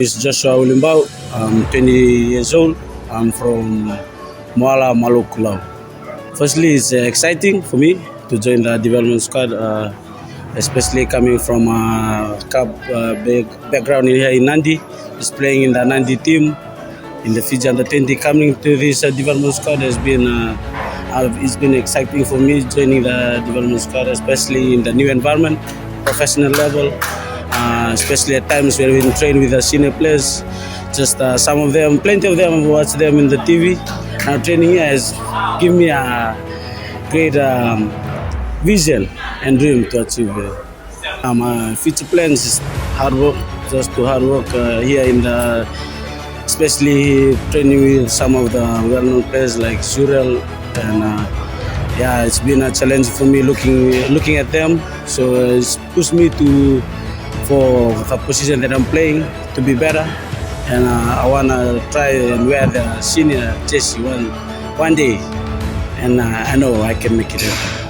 It's Joshua Uluibau. I'm 20 years old. I'm from Moala, Maloku. Firstly, it's exciting for me to join the development squad, especially coming from a big background here in Nandi, just playing in the Nandi team in the Fiji Under-20. Coming to this development squad has been it's been exciting for me joining the development squad, especially in the new environment, professional level. Especially at times when we train with the senior players. Just some of them, plenty of them, watch them in the TV. Now training here has given me a great vision and dream to achieve. My future plans is hard work, just to hard work here in the, especially training with some of the well-known players like Surel, and yeah, it's been a challenge for me looking at them. So it's pushed me for the position that I'm playing to be better, and I wanna try and wear the senior jersey one day, and I know I can make it happen.